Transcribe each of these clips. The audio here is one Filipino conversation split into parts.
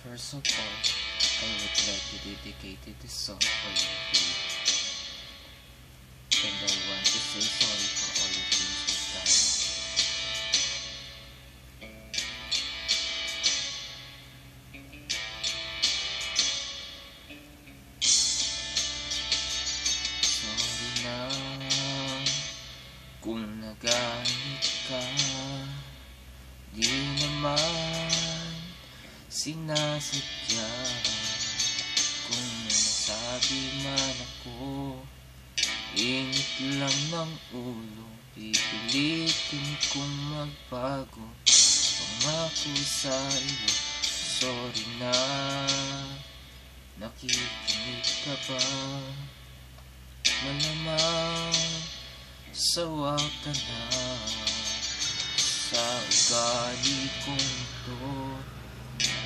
First of all, I would like to dedicate this song for you, babe. And I want to say sorry for all the things we've done. Sorry na kung nagalit ka, di naman sinasadya. Kung nasabi man ako, init lang ng ulo, pipilitin kong magbago. Pangako sa iyo, sorry na. Nakikinig ka ba? Malamang sawa ka na sa ugali kong to.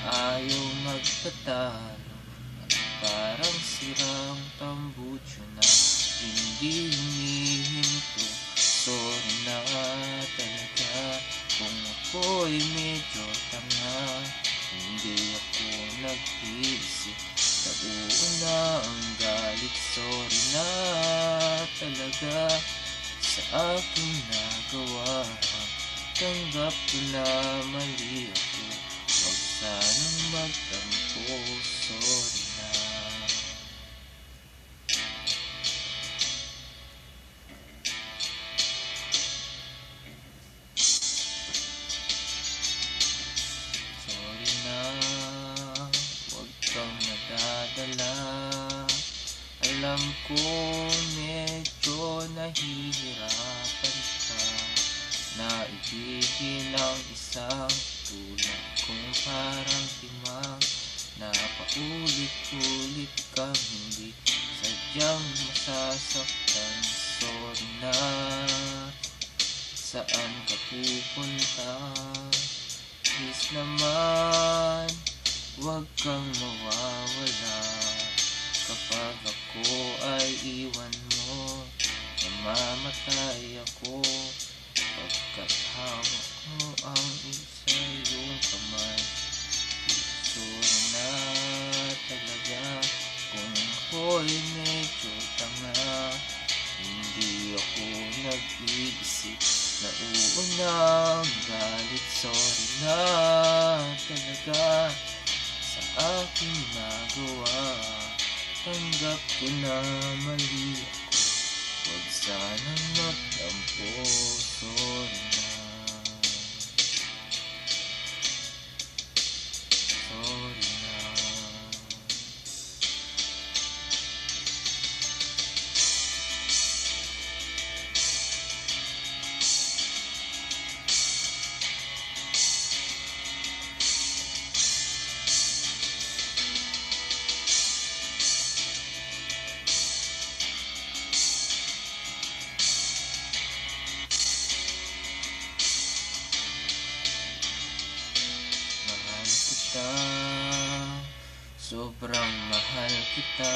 Ayaw magpatalo at parang sirang tambutso na hindi humihinto. Sorry na talaga kung ako'y medyo tanga. Hindi ako nag-isip, nauna ang galit. Sorry na talaga sa aking nagawa. Tanggap ko na mali ako, huwag sanang magtampo. Sorry na. Sorry na, huwag kang nadadala. Alam ko medyo nahihirapan ka na ibigin ang isang tulad kong parang timang na paulit-ulit kang hindi sadyang masasaktan. Sorry na, saan ka pupunta? Please naman, huwag kang mawawala. Kapag ako ay iwan mo, mamamatay ako. Pagkat hawak mo ang isa iyong kamay. Sorry na talaga kung ako'y medyo tanga. Hindi ako nag-iisip, nauna ang galit. Sorry na talaga sa aking nagawa. Tanggap ko na mali ako, huwag sanang magtampo. Sorry na. Sorry na. Sobrang mahal kita,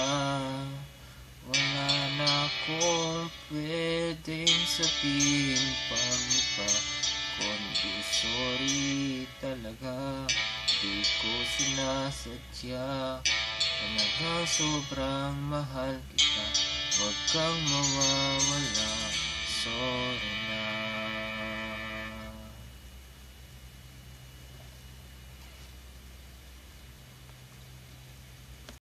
wala na akong pwedeng sabihin pang iba kundi sorry talaga. Di ko sinasadya, talagang sobrang mahal kita. Huwag kang mawawala. Sorry.